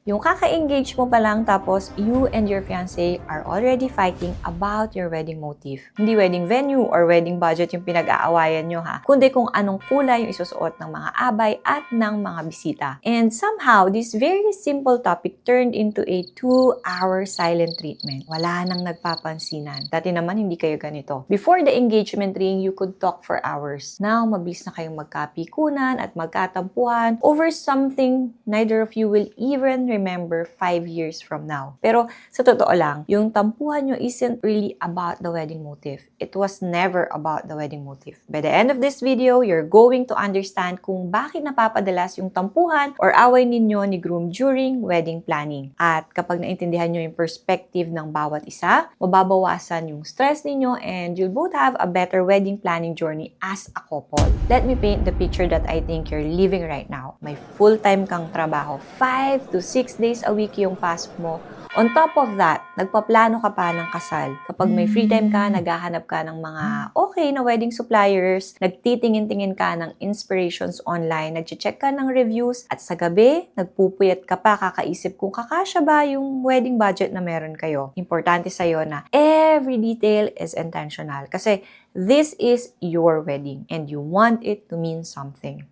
Yung kaka-engage mo pa lang tapos you and your fiancé are already fighting about your wedding motif. Hindi wedding venue or wedding budget yung pinag-aawayan nyo ha, kundi kung anong kulay yung isusuot ng mga abay at ng mga bisita. And somehow, this very simple topic turned into a 2-hour silent treatment. Wala nang nagpapansinan. Dati naman hindi kayo ganito. Before the engagement ring, you could talk for hours. Now, mabilis na kayong magkapikunan at magkatampuhan over something neither of you will even remember 5 years from now. Pero sa totoo lang, yung tampuhan nyo isn't really about the wedding motif. It was never about the wedding motif. By the end of this video, you're going to understand kung bakit napapadalas yung tampuhan or away ninyo ni groom during wedding planning. At kapag naintindihan nyo yung perspective ng bawat isa, mababawasan yung stress ninyo and you'll both have a better wedding planning journey as a couple. Let me paint the picture that I think you're living right now. May full-time kang trabaho, 5 to 6 days a week yung pasok mo. On top of that, nagpaplano ka pa ng kasal. Kapag may free time ka, naghahanap ka ng mga okay na wedding suppliers, nagtitingin-tingin ka ng inspirations online, nagche-check ka ng reviews, at sa gabi, nagpupuyat ka pa kakaisip kung kakasya ba yung wedding budget na meron kayo. Importante sa'yo na every detail is intentional kasi this is your wedding and you want it to mean something.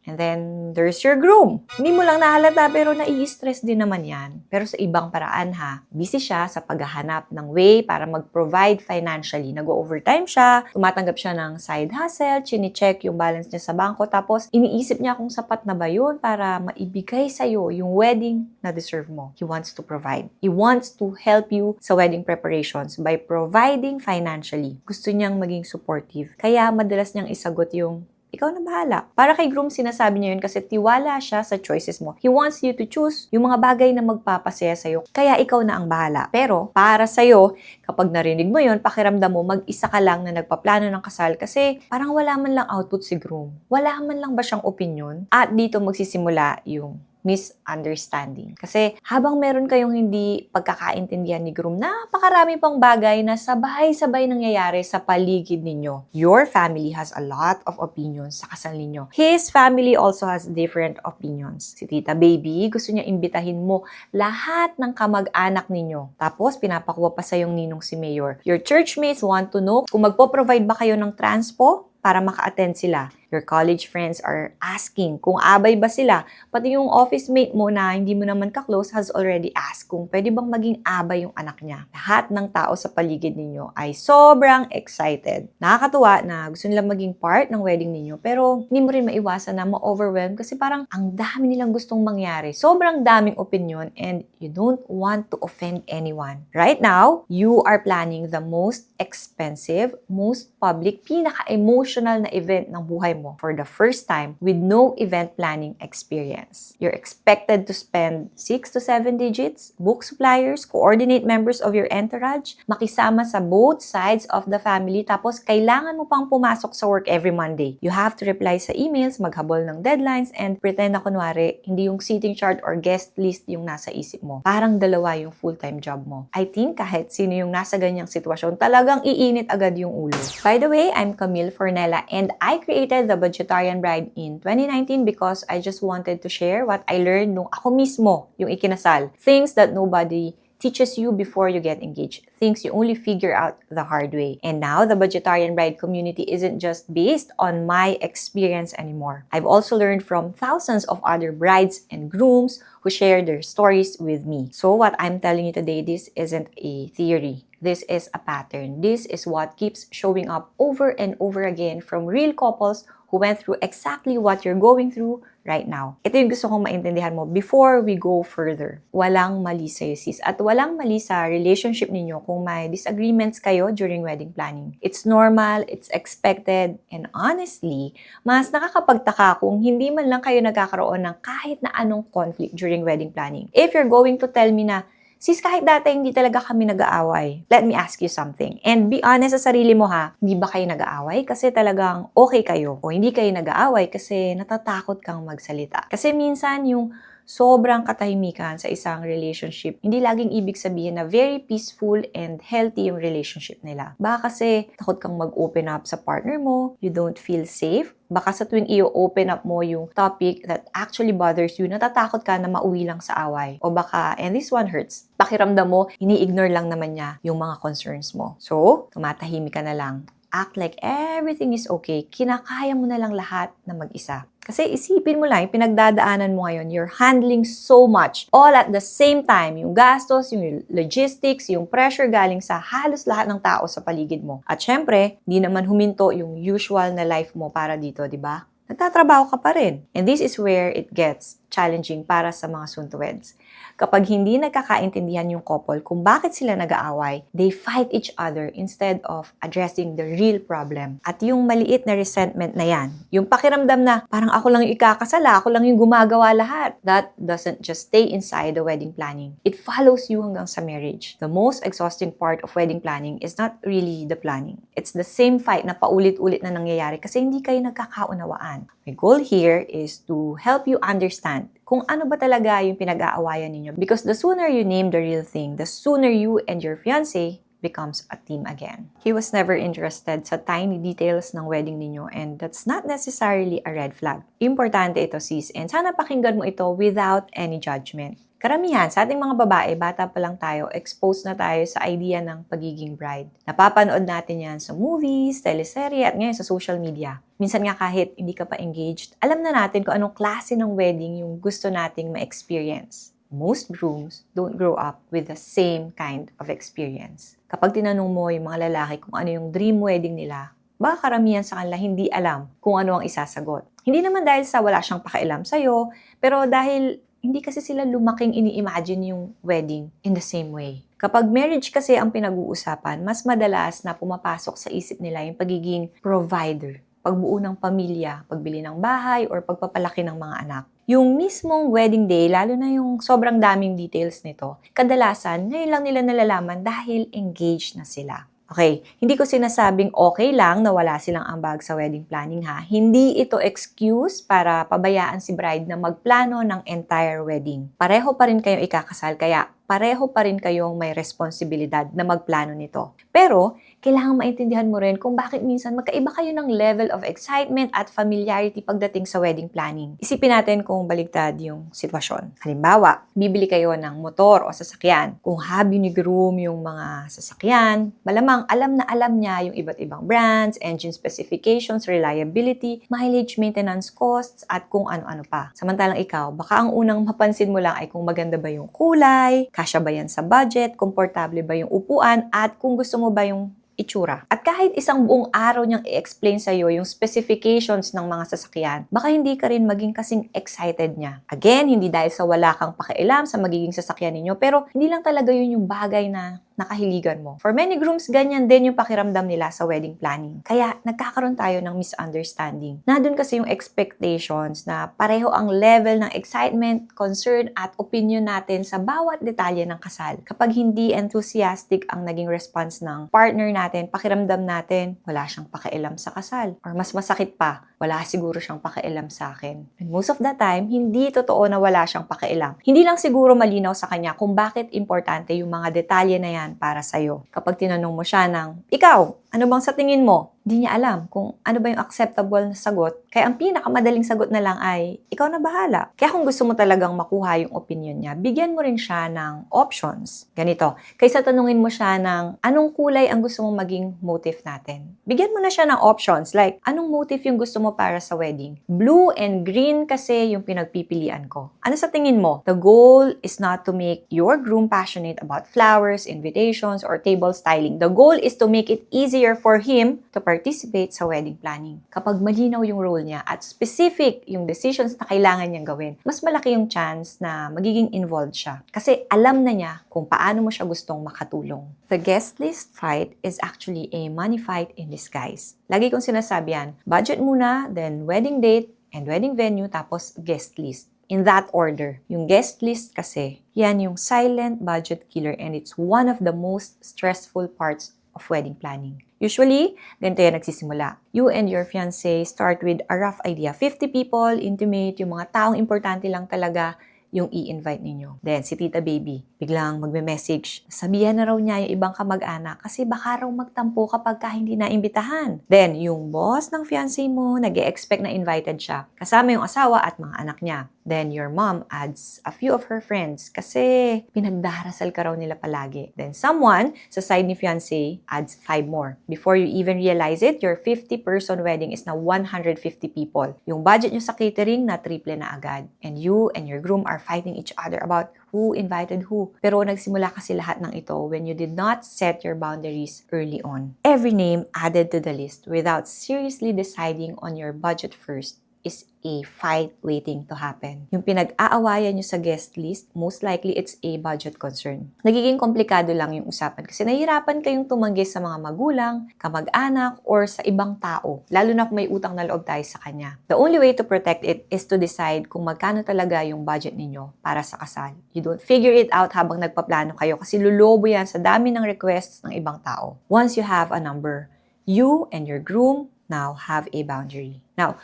And then, there's your groom. Hindi mo lang nahalata pero nai-stress din naman yan. Pero sa ibang paraan ha, busy siya sa paghahanap ng way para mag-provide financially. Nag-overtime siya, tumatanggap siya ng side hustle, chine-check yung balance niya sa bangko, tapos iniisip niya kung sapat na ba yun para maibigay sa'yo yung wedding na deserve mo. He wants to provide. He wants to help you sa wedding preparations by providing financially. Gusto niyang maging supportive. Kaya madalas niyang isagot yung ikaw na bahala. Para kay groom, sinasabi niya yun kasi tiwala siya sa choices mo. He wants you to choose yung mga bagay na magpapasaya sa'yo. Kaya ikaw na ang bahala. Pero, para sa'yo, kapag narinig mo yun, pakiramdam mo, mag-isa ka lang na nagpaplano ng kasal kasi parang wala man lang output si groom. Wala man lang ba siyang opinion? At dito magsisimula yung misunderstanding. Kasi habang meron kayong hindi pagkakaintindihan ni groom, napakarami pang bagay na sabay-sabay nangyayari sa paligid ninyo. Your family has a lot of opinions sa kasal ninyo. His family also has different opinions. Si Tita Baby, gusto niya imbitahin mo lahat ng kamag-anak ninyo. Tapos, pinapakuha pa sa yung ninong si Mayor. Your churchmates want to know kung magpo-provide ba kayo ng transpo para maka-attend sila. Your college friends are asking kung abay ba sila. Pati yung office mate mo na hindi mo naman ka-close has already asked kung pwede bang maging abay yung anak niya. Lahat ng tao sa paligid ninyo ay sobrang excited. Nakakatuwa na gusto nilang maging part ng wedding ninyo pero hindi mo rin maiwasan na ma-overwhelm kasi parang ang dami nilang gustong mangyari. Sobrang daming opinion and you don't want to offend anyone. Right now, you are planning the most expensive, most public, pinaka-emotional na event ng buhay mo for the first time with no event planning experience. You're expected to spend 6 to 7 digits, book suppliers, coordinate members of your entourage, makisama sa both sides of the family, tapos kailangan mo pang pumasok sa work every Monday. You have to reply sa emails, maghabol ng deadlines, and pretend na kunwari, hindi yung seating chart or guest list yung nasa isip mo. Parang dalawa yung full-time job mo. I think kahit sino yung nasa ganyang sitwasyon, talagang iinit agad yung ulo. By the way, I'm Camille Fornella and I created the Budgetarian Bride in 2019 because I just wanted to share what I learned nung ako mismo yung ikinasal. Things that nobody teaches you before you get engaged. Things you only figure out the hard way. And now, the Budgetarian Bride community isn't just based on my experience anymore. I've also learned from thousands of other brides and grooms who share their stories with me. So what I'm telling you today, this isn't a theory. This is a pattern. This is what keeps showing up over and over again from real couples who went through exactly what you're going through right now. Ito yung gusto kong maintindihan mo before we go further. Walang mali sa'yo, sis. At walang mali sa relationship ninyo kung may disagreements kayo during wedding planning. It's normal, it's expected, and honestly, mas nakakapagtaka kung hindi man lang kayo nagkakaroon ng kahit na anong conflict during wedding planning. If you're going to tell me na, sis, kahit dati hindi talaga kami nag-aaway. Let me ask you something. And be honest sa sarili mo ha, hindi ba kayo nag-aaway kasi talagang okay kayo? O hindi kayo nag-aaway kasi natatakot kang magsalita? Kasi minsan yung sobrang katahimikan sa isang relationship, hindi laging ibig sabihin na very peaceful and healthy yung relationship nila. Baka kasi takot kang mag-open up sa partner mo, you don't feel safe, baka sa tuwing i-open up mo yung topic that actually bothers you, natatakot ka na mauwi lang sa away. O baka, and this one hurts, pakiramdam mo, ini-ignore lang naman niya yung mga concerns mo. So, tumatahimik ka na lang. Act like everything is okay. Kinakaya mo na lang lahat na mag-isa. Kasi isipin mo lang, yung pinagdadaanan mo ngayon, you're handling so much. All at the same time, yung gastos, yung logistics, yung pressure galing sa halos lahat ng tao sa paligid mo. At syempre, di naman huminto yung usual na life mo para dito, di ba? Nagtatrabaho ka pa rin. And this is where it gets challenging para sa mga soon-to-weds. Kapag hindi nagkakaintindihan yung couple kung bakit sila nag-aaway, they fight each other instead of addressing the real problem. At yung maliit na resentment na yan, yung pakiramdam na parang ako lang yung ikakasala, ako lang yung gumagawa lahat, that doesn't just stay inside the wedding planning. It follows you hanggang sa marriage. The most exhausting part of wedding planning is not really the planning. It's the same fight na paulit-ulit na nangyayari kasi hindi kayo nagkakaunawaan. My goal here is to help you understand kung ano ba talaga yung pinag-aawayan ninyo. Because the sooner you name the real thing, the sooner you and your fiancé becomes a team again. He was never interested sa tiny details ng wedding ninyo and that's not necessarily a red flag. Importante ito sis and sana pakinggan mo ito without any judgment. Karamihan sa ating mga babae, bata pa lang tayo, exposed na tayo sa idea ng pagiging bride. Napapanood natin yan sa movies, teleserye at ngayon sa social media. Minsan nga kahit hindi ka pa engaged, alam na natin kung anong klase ng wedding yung gusto nating ma-experience. Most grooms don't grow up with the same kind of experience. Kapag tinanong mo yung mga lalaki kung ano yung dream wedding nila, baka karamihan sa kanila hindi alam kung ano ang isasagot. Hindi naman dahil sa wala siyang pakialam sa'yo, pero dahil hindi kasi sila lumaking ini-imagine yung wedding in the same way. Kapag marriage kasi ang pinag-uusapan, mas madalas na pumapasok sa isip nila yung pagiging provider, pagbuo ng pamilya, pagbili ng bahay, or pagpapalaki ng mga anak. Yung mismong wedding day, lalo na yung sobrang daming details nito, kadalasan ngayon lang nila nalalaman dahil engaged na sila. Okay, hindi ko sinasabing okay lang na wala silang ambag sa wedding planning ha. Hindi ito excuse para pabayaan si bride na magplano ng entire wedding. Pareho pa rin kayong ikakasal, kaya pareho pa rin kayong may responsibilidad na magplano nito. Pero, kailangan maintindihan mo rin kung bakit minsan magkaiba kayo ng level of excitement at familiarity pagdating sa wedding planning. Isipin natin kung baligtad yung sitwasyon. Halimbawa, bibili kayo ng motor o sasakyan. Kung hobby ni groom yung mga sasakyan, malamang alam na alam niya yung iba't ibang brands, engine specifications, reliability, mileage, maintenance costs, at kung ano-ano pa. Samantalang ikaw, baka ang unang mapansin mo lang ay kung maganda ba yung kulay, kasya ba yan sa budget, komportable ba yung upuan, at kung gusto mo ba yung itsura. At kahit isang buong araw niyang i-explain sa'yo yung specifications ng mga sasakyan, baka hindi ka rin maging kasing excited niya. Again, hindi dahil sa wala kang pakialam sa magiging sasakyan ninyo, pero hindi lang talaga yun yung bagay na nakahiligan mo. For many grooms, ganyan din yung pakiramdam nila sa wedding planning. Kaya nagkakaroon tayo ng misunderstanding. Nandun kasi yung expectations na pareho ang level ng excitement, concern, at opinion natin sa bawat detalye ng kasal. Kapag hindi enthusiastic ang naging response ng partner natin, pakiramdam natin, wala siyang pakialam sa kasal. Or mas masakit pa, wala siguro siyang pakialam sa akin. And most of the time, hindi totoo na wala siyang pakialam. Hindi lang siguro malinaw sa kanya kung bakit importante yung mga detalye na yan para sa'yo. Kapag tinanong mo siya ng, ikaw, ano bang sa tingin mo? Hindi niya alam kung ano ba yung acceptable na sagot. Kaya ang pinakamadaling sagot na lang ay, ikaw na bahala. Kaya kung gusto mo talagang makuha yung opinion niya, bigyan mo rin siya ng options. Ganito, kaysa tanungin mo siya ng, anong kulay ang gusto mong maging motif natin? Bigyan mo na siya ng options, like, anong motif yung gusto mo para sa wedding? Blue and green kasi yung pinagpipilian ko. Ano sa tingin mo? The goal is not to make your groom passionate about flowers, invitations, or table styling. The goal is to make it easier for him to participate sa wedding planning. Kapag malinaw yung role niya at specific yung decisions na kailangan niyang gawin, mas malaki yung chance na magiging involved siya. Kasi alam na niya kung paano mo siya gustong makatulong. The guest list fight is actually a money fight in disguise. Lagi kong sinasabi yan, budget muna, then wedding date and wedding venue, tapos guest list. In that order. Yung guest list kasi, yan yung silent budget killer and it's one of the most stressful parts of wedding planning. Usually, ganito yan nagsisimula. You and your fiancé start with a rough idea. 50 people, intimate, yung mga taong importante lang talaga, yung i-invite ninyo. Then, si Tita Baby, biglang magme-message. Sabihan na raw niya yung ibang kamag-anak kasi baka raw magtampo kapag hindi naimbitahan. Then, yung boss ng fiancé mo, nag-e-expect na invited siya. Kasama yung asawa at mga anak niya. Then, your mom adds a few of her friends kasi pinagdarasal ka raw nila palagi. Then, someone sa side ni fiancé adds 5 more. Before you even realize it, your 50-person wedding is now 150 people. Yung budget nyo sa catering na triple na agad. And you and your groom are fighting each other about who invited who. Pero nagsimula kasi lahat ng ito when you did not set your boundaries early on. Every name added to the list without seriously deciding on your budget first is a fight waiting to happen. Yung pinag-aawayan nyo sa guest list, most likely it's a budget concern. Nagiging komplikado lang yung usapan kasi nahihirapan kayong tumanggi sa mga magulang, kamag-anak, or sa ibang tao, lalo na kung may utang na loob tayo sa kanya. The only way to protect it is to decide kung magkano talaga yung budget ninyo para sa kasal. You don't figure it out habang nagpaplano kayo kasi lulobo yan sa dami ng requests ng ibang tao. Once you have a number, you and your groom now have a boundary. Now,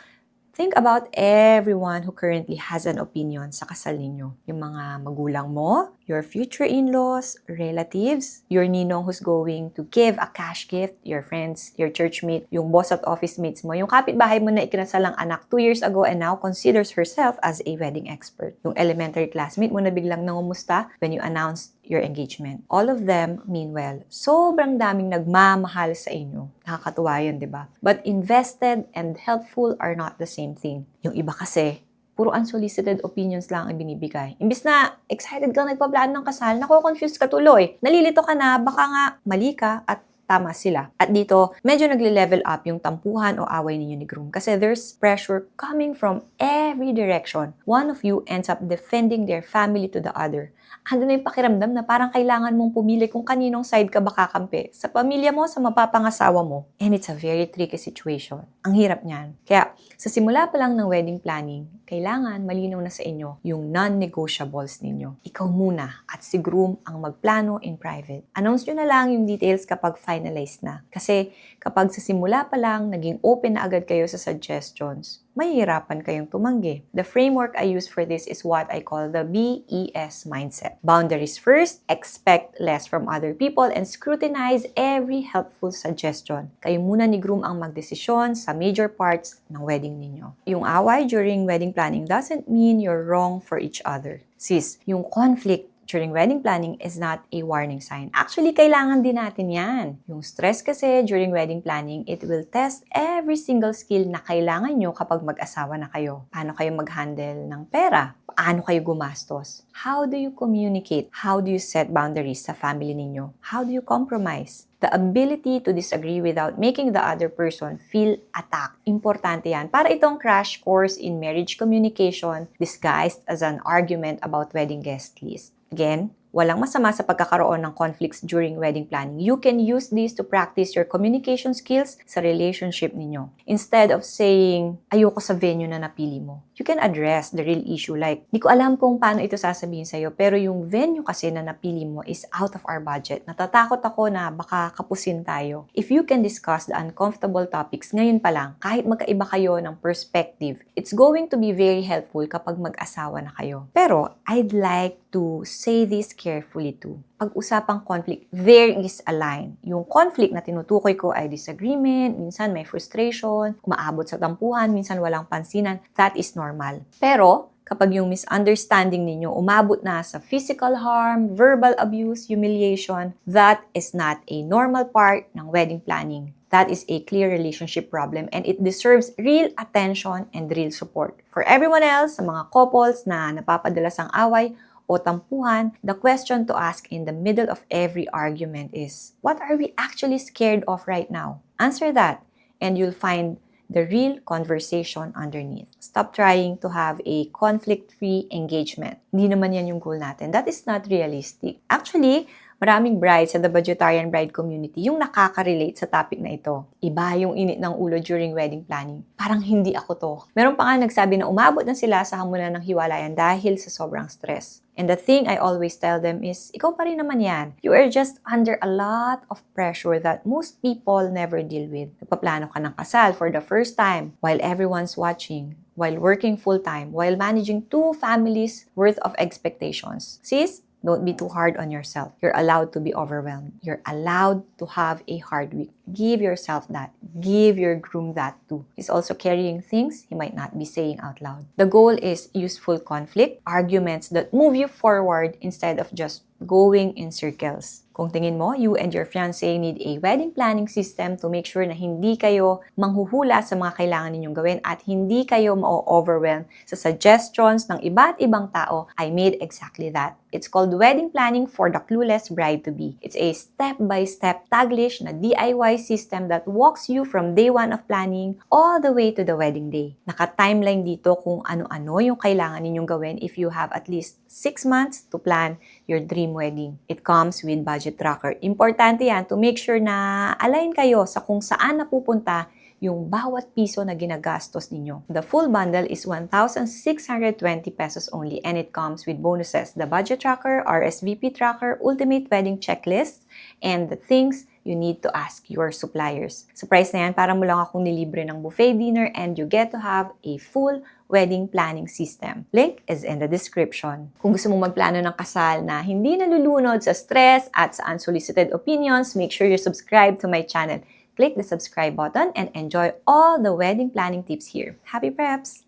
think about everyone who currently has an opinion sa kasal ninyo. Yung mga magulang mo, your future in-laws, relatives, your ninong who's going to give a cash gift, your friends, your churchmate, yung boss at office mates mo, yung kapitbahay mo na ikinasalang anak 2 years ago and now considers herself as a wedding expert. Yung elementary classmate mo na biglang nangumusta when you announced your engagement. All of them mean well. Sobrang daming nagmamahal sa inyo. Nakakatuwa yun, di ba? But invested and helpful are not the same thing. Yung iba kasi, puro unsolicited opinions lang ang binibigay. Imbis na excited kang nagpaplano ng kasal, nako-confused ka tuloy. Nalilito ka na, baka nga mali ka at tama sila. At dito, medyo nagle-level up yung tampuhan o away ninyo ni groom kasi there's pressure coming from every direction. One of you ends up defending their family to the other. Ando na yung pakiramdam na parang kailangan mong pumili kung kaninong side ka ba kakampi. Sa pamilya mo, sa mapapangasawa mo. And it's a very tricky situation. Ang hirap niyan. Kaya, sa simula pa lang ng wedding planning, kailangan malinaw na sa inyo yung non-negotiables ninyo. Ikaw muna at si groom ang magplano in private. Announce nyo na lang yung details kapag finalized na. Kasi kapag sa simula pa lang, naging open na agad kayo sa suggestions, mahihirapan kayong tumanggi. The framework I use for this is what I call the BES mindset. Boundaries first, expect less from other people, and scrutinize every helpful suggestion. Kayo muna ni groom ang magdesisyon sa major parts ng wedding ninyo. Yung away during wedding planning doesn't mean you're wrong for each other. Sis, yung conflict during wedding planning is not a warning sign. Actually, kailangan din natin yan. Yung stress kasi during wedding planning, it will test every single skill na kailangan nyo kapag mag-asawa na kayo. Paano kayo mag-handle ng pera? Paano kayo gumastos? How do you communicate? How do you set boundaries sa family ninyo? How do you compromise? The ability to disagree without making the other person feel attacked. Importante yan. Para itong crash course in marriage communication disguised as an argument about wedding guest list. Again, walang masama sa pagkakaroon ng conflicts during wedding planning. You can use this to practice your communication skills sa relationship ninyo. Instead of saying, ayoko sa venue na napili mo, you can address the real issue like, di ko alam kung paano ito sasabihin sa'yo, pero yung venue kasi na napili mo is out of our budget. Natatakot ako na baka kapusin tayo. If you can discuss the uncomfortable topics ngayon pa lang, kahit magkaiba kayo ng perspective, it's going to be very helpful kapag mag-asawa na kayo. Pero, I'd like to say this carefully too. Pag-usapang conflict, there is a line. Yung conflict na tinutukoy ko ay disagreement, minsan may frustration, umaabot sa tampuhan, minsan walang pansinan. That is normal. Pero, kapag yung misunderstanding ninyo umabot na sa physical harm, verbal abuse, humiliation, that is not a normal part ng wedding planning. That is a clear relationship problem and it deserves real attention and real support. For everyone else, sa mga couples na napapadalas ang away, o tampuhan, the question to ask in the middle of every argument is, what are we actually scared of right now? Answer that, and you'll find the real conversation underneath. Stop trying to have a conflict-free engagement. Hindi naman yan yung goal natin. That is not realistic. Actually, maraming brides sa the budgetarian bride community yung nakaka-relate sa topic na ito. Iba yung init ng ulo during wedding planning. Parang hindi ako to. Meron pa nga nagsabi na umabot na sila sa hamunan ng hiwalayan dahil sa sobrang stress. And the thing I always tell them is, ikaw pa rin naman yan. You are just under a lot of pressure that most people never deal with. Nagpaplano ka ng kasal for the first time while everyone's watching. while working full-time, while managing 2 families worth of expectations. Sis, don't be too hard on yourself. You're allowed to be overwhelmed. You're allowed to have a hard week. Give yourself that. Give your groom that too. He's also carrying things he might not be saying out loud. The goal is useful conflict, arguments that move you forward instead of just going in circles. Kung tingin mo, you and your fiancé need a wedding planning system to make sure na hindi kayo manghuhula sa mga kailangan ninyong gawin at hindi kayo ma-overwhelm sa suggestions ng iba't ibang tao, I made exactly that. It's called Wedding Planning for the Clueless Bride-to-Be. It's a step-by-step taglish na DIY system that walks you from day 1 of planning all the way to the wedding day. Naka-timeline dito kung ano-ano yung kailangan ninyong gawin if you have at least 6 months to plan your dream wedding. It comes with budget tracker. Importante yan to make sure na align kayo sa kung saan napupunta yung bawat piso na ginagastos ninyo. The full bundle is 1,620 pesos only and it comes with bonuses, the budget tracker, RSVP tracker, ultimate wedding checklist, and the things you need to ask your suppliers. Sa price na yan, parang mo lang akong nilibre ng buffet dinner and you get to have a full wedding planning system. Link is in the description. Kung gusto mong magplano ng kasal na hindi nalulunod sa stress at sa unsolicited opinions, make sure you subscribe to my channel. Click the subscribe button and enjoy all the wedding planning tips here. Happy preps!